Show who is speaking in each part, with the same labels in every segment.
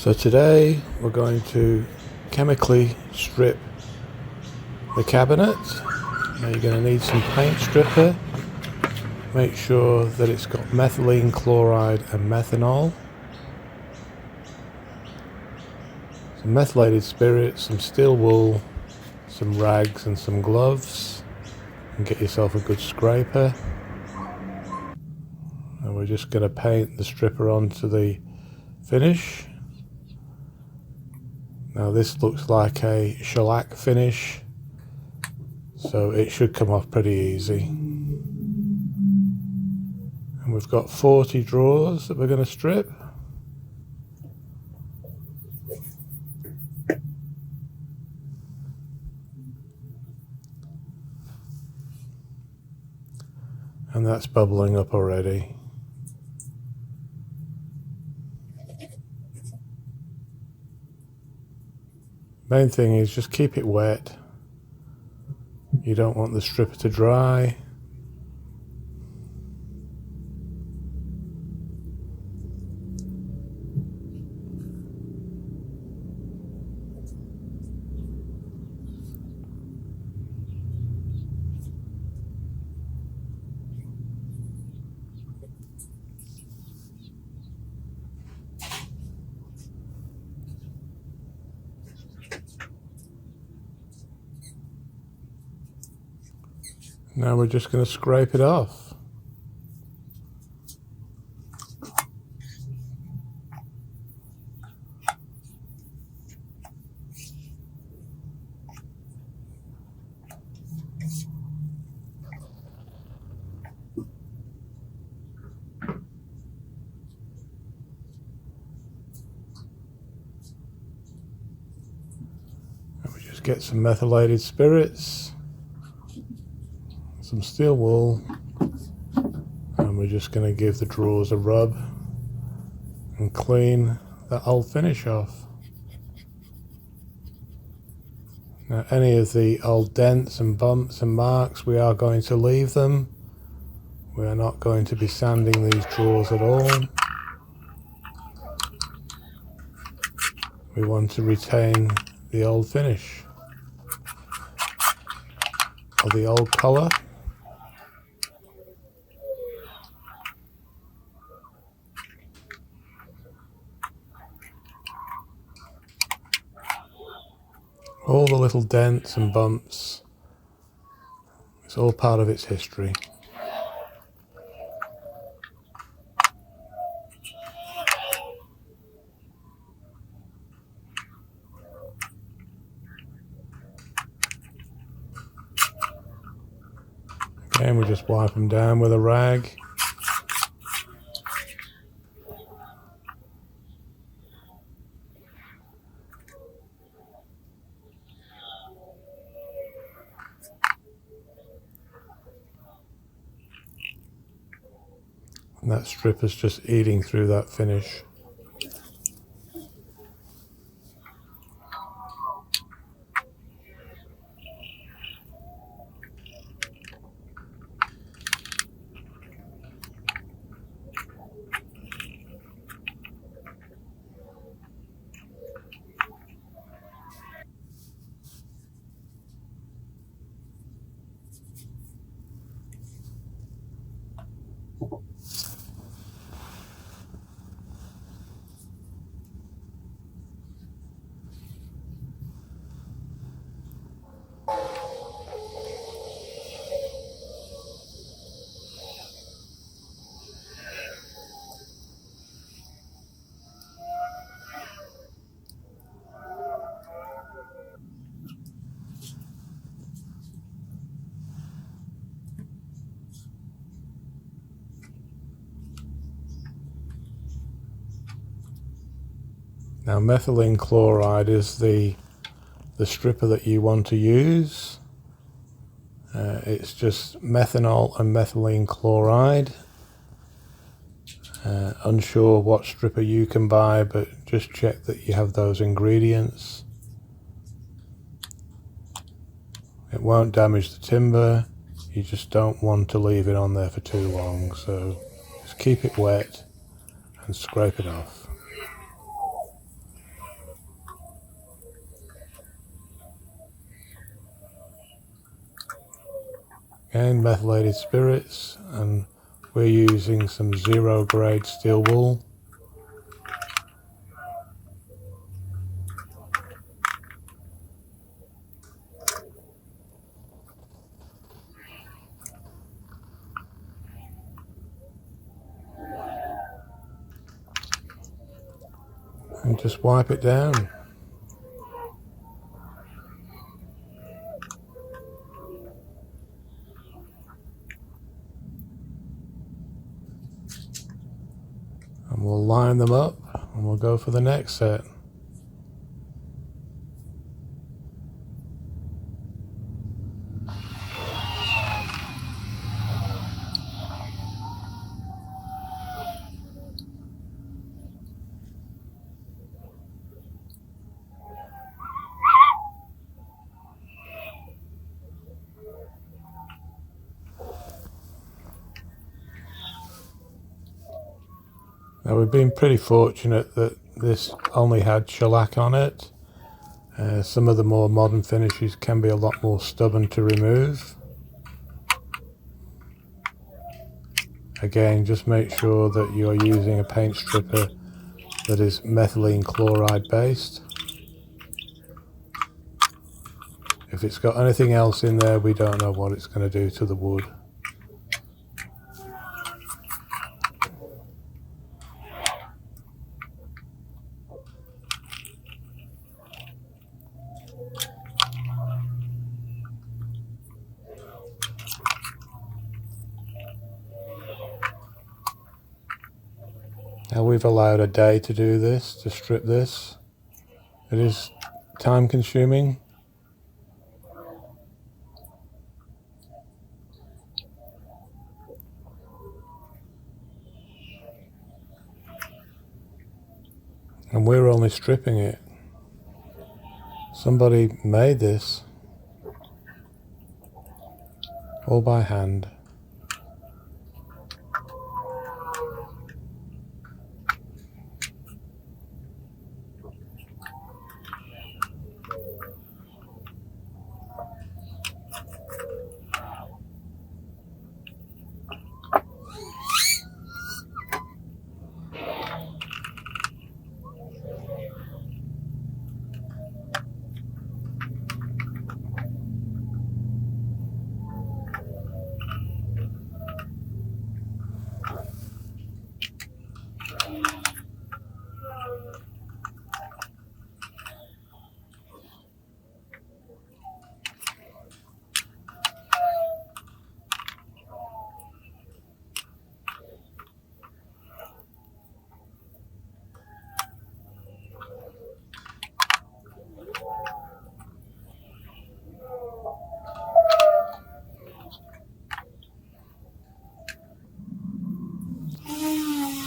Speaker 1: So today we're going to chemically strip the cabinet. Now you're going to need some paint stripper. Make sure that it's got methylene chloride and methanol. Some methylated spirit, some steel wool, some rags and some gloves. And get yourself a good scraper. And we're just going to paint the stripper onto the finish. Now this looks like a shellac finish, so it should come off pretty easy. And we've got 40 drawers that we're going to strip. And that's bubbling up already. Main thing is just keep it wet. You don't want the stripper to dry. Now we're just going to scrape it off. And we just get some methylated spirits. Some steel wool, and we're just going to give the drawers a rub and clean that old finish off. Now any of the old dents and bumps and marks, we are going to leave them. We are not going to be sanding these drawers at all. We want to retain the old finish or the old colour. All the little dents and bumps, it's all part of its history. Okay, and we just wipe them down with a rag. And that stripper's just eating through that finish. Now methylene chloride is the stripper that you want to use. It's just methanol and methylene chloride. Unsure what stripper you can buy, but just check that you have those ingredients. It won't damage the timber. You just don't want to leave it on there for too long, so just keep it wet and scrape it off. and methylated spirits, and we're using some 0 grade steel wool. And just wipe it down. And we'll line them up and we'll go for the next set. Now we've been pretty fortunate that this only had shellac on it. Some of the more modern finishes can be a lot more stubborn to remove. Again, just make sure that you're using a paint stripper that is methylene chloride based. If it's got anything else in there, we don't know what it's going to do to the wood. Now we've allowed a day to do this, to strip this. It is time consuming. And we're only stripping it. Somebody made this all by hand.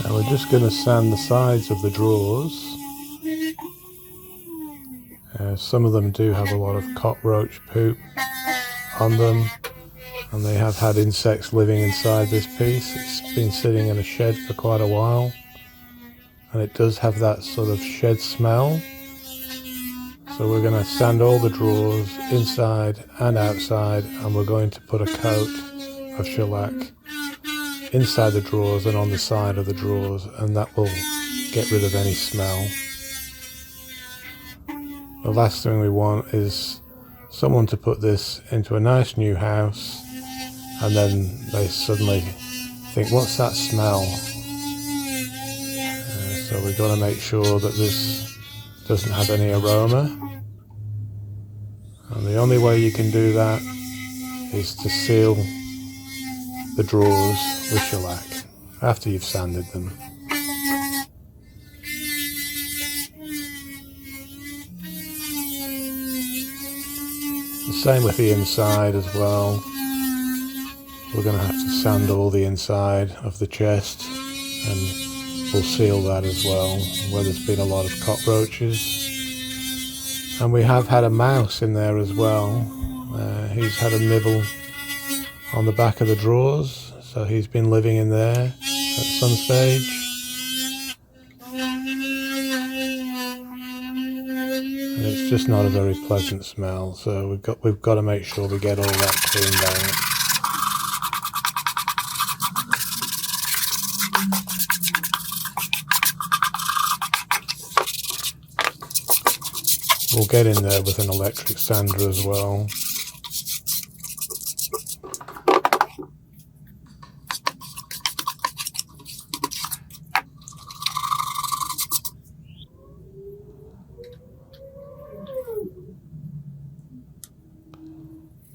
Speaker 1: Now we're just going to sand the sides of the drawers. Some of them do have a lot of cockroach poop on them, and they have had insects living inside this piece. It's been sitting in a shed for quite a while, and it does have that sort of shed smell. So we're going to sand all the drawers inside and outside, and we're going to put a coat of shellac inside the drawers and on the side of the drawers, and that will get rid of any smell. The last thing we want is someone to put this into a nice new house and then they suddenly think, what's that smell? So we've got to make sure that this doesn't have any aroma, and the only way you can do that is to seal the drawers with shellac after you've sanded them. The same with the inside as well. We're going to have to sand all the inside of the chest, and we'll seal that as well where there's been a lot of cockroaches. And we have had a mouse in there as well. He's had a nibble on the back of the drawers, so he's been living in there at some stage. And it's just not a very pleasant smell, so we've got to make sure we get all that cleaned out. We'll get in there with an electric sander as well.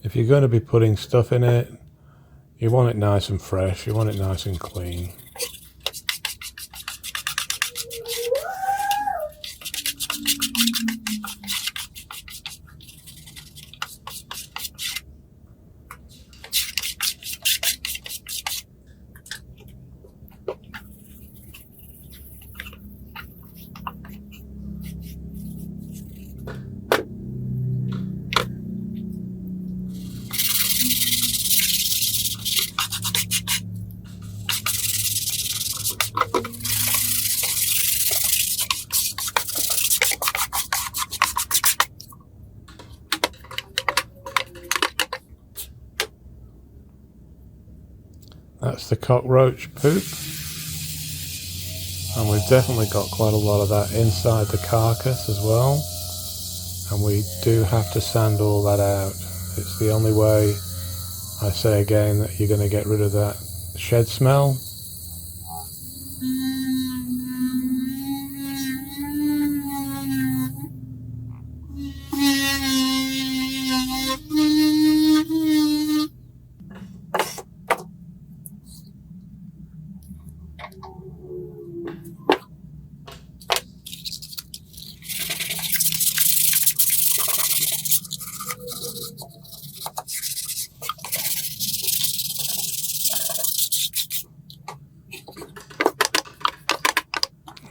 Speaker 1: If you're going to be putting stuff in it, you want it nice and fresh, you want it nice and clean. That's the cockroach poop, and we've definitely got quite a lot of that inside the carcass as well, and we do have to sand all that out. It's the only way, I say again, that you're going to get rid of that shed smell.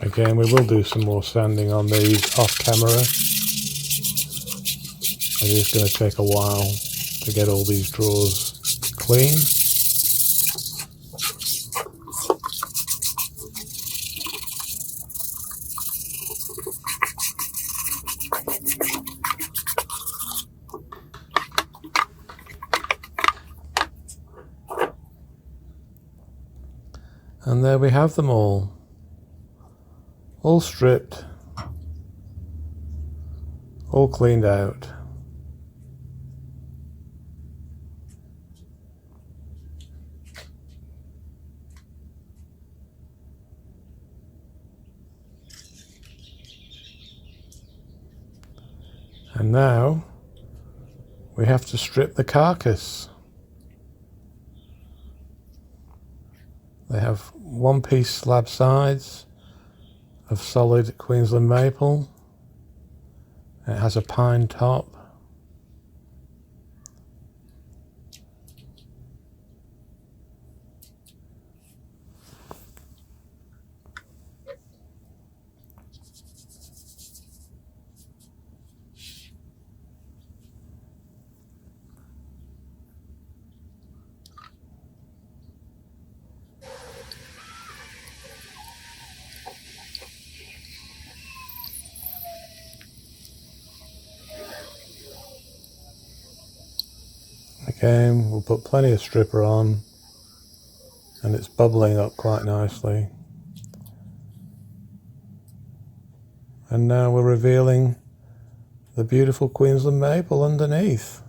Speaker 1: Again, we will do some more sanding on these off camera. It is going to take a while to get all these drawers clean. And there we have them all stripped, all cleaned out. And now we have to strip the carcass. They have one-piece slab sides of solid Queensland maple. It has a pine top. Again, we'll put plenty of stripper on, and it's bubbling up quite nicely. And now we're revealing the beautiful Queensland maple underneath.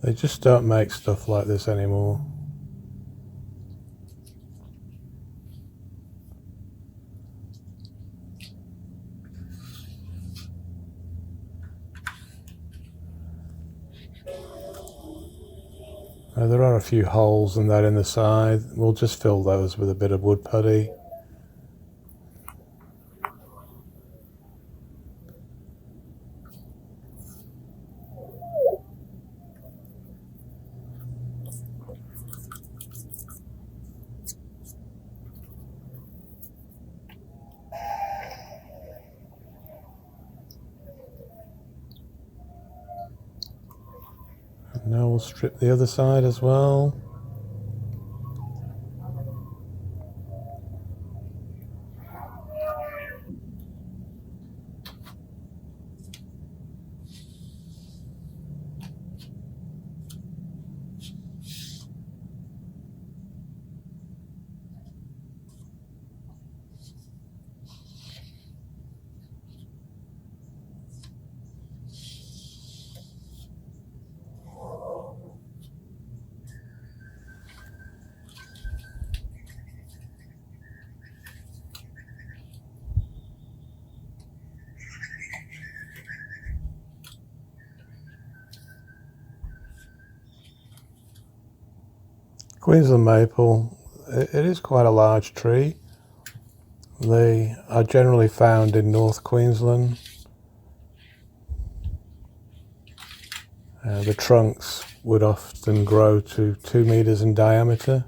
Speaker 1: They just don't make stuff like this anymore. Now, there are a few holes in that in the side. We'll just fill those with a bit of wood putty. And now we'll strip the other side as well. Queensland maple, it is quite a large tree. They are generally found in North Queensland. The trunks would often grow to 2 meters in diameter.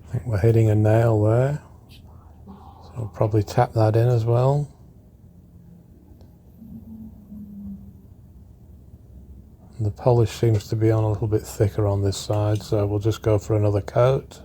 Speaker 1: I think we're hitting a nail there, so I'll probably tap that in as well. And the polish seems to be on a little bit thicker on this side, so we'll just go for another coat.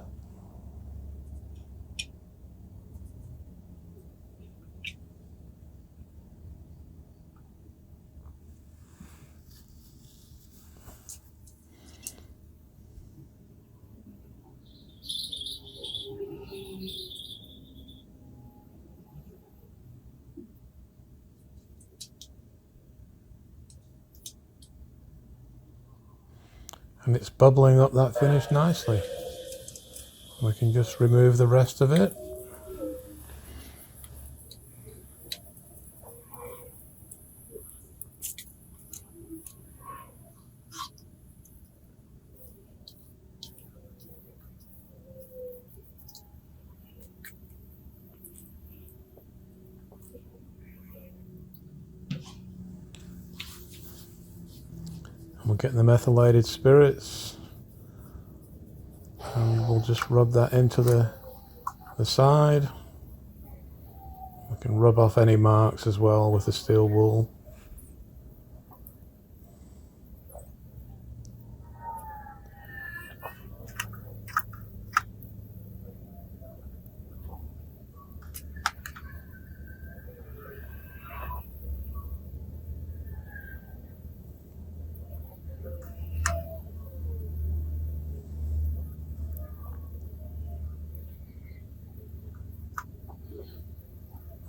Speaker 1: And it's bubbling up that finish nicely. We can just remove the rest of it. We'll get the methylated spirits and we'll just rub that into the side. We can rub off any marks as well with the steel wool.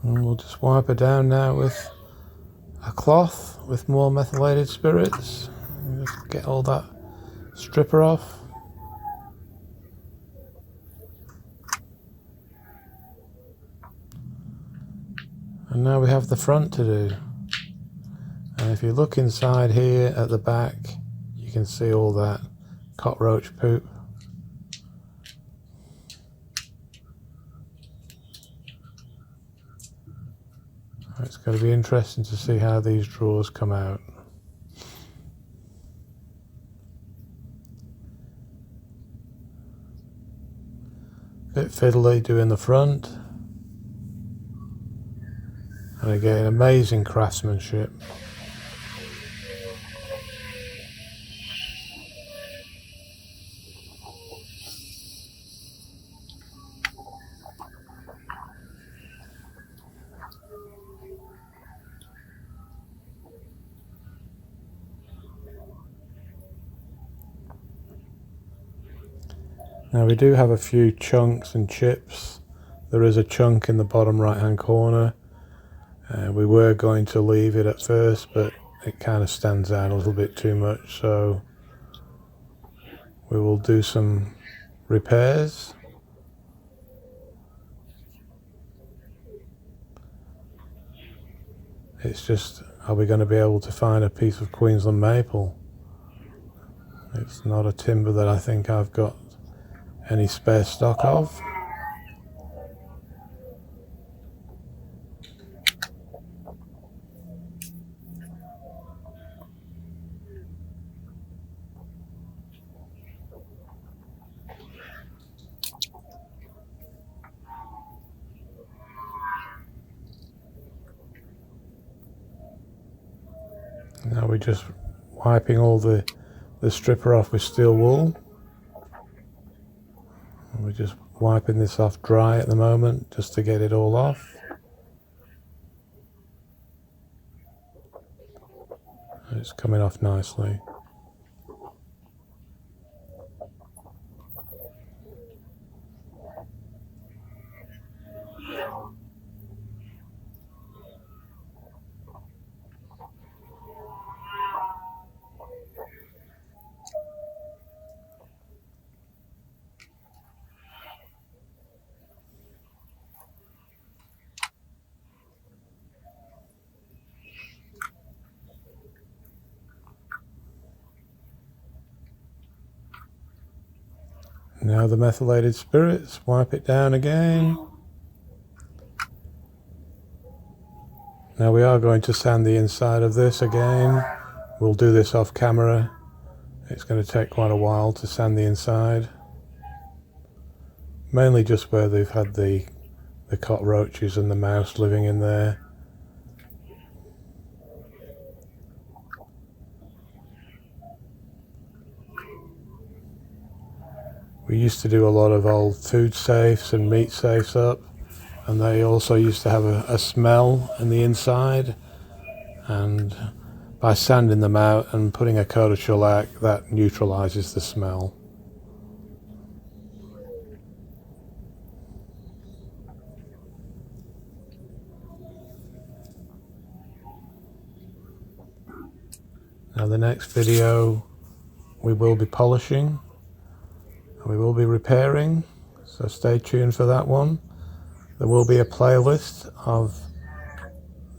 Speaker 1: And we'll just wipe it down now with a cloth with more methylated spirits. And just get all that stripper off. And now we have the front to do. And if you look inside here at the back, you can see all that cockroach poop. It's going to be interesting to see how these drawers come out. Bit fiddly doing the front. And again, amazing craftsmanship. Now we do have a few chunks and chips. There is a chunk in the bottom right hand corner. We were going to leave it at first, but it kind of stands out a little bit too much, so we will do some repairs. It's just, are we going to be able to find a piece of Queensland maple? It's not a timber that I think I've got any spare stock of. we're just wiping all the stripper off with steel wool. And we're just wiping this off dry at the moment just to get it all off. It's coming off nicely. Now the methylated spirits, wipe it down again. Now we are going to sand the inside of this again. We'll do this off camera. It's going to take quite a while to sand the inside. Mainly just where they've had the cockroaches and the mouse living in there. We used to do a lot of old food safes and meat safes up, and they also used to have a smell in the inside, and by sanding them out and putting a coat of shellac, that neutralizes the smell. Now the next video we will be polishing. We will be repairing, so stay tuned for that one. There will be a playlist of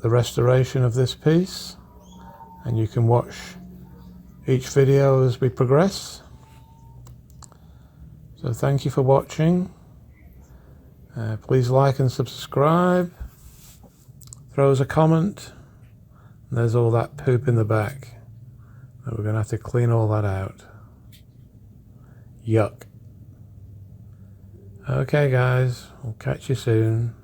Speaker 1: the restoration of this piece, and you can watch each video as we progress. So thank you for watching. Please like and subscribe. Throw us a comment. And there's all that poop in the back. We're going to have to clean all that out. Yuck. Okay guys, we'll catch you soon.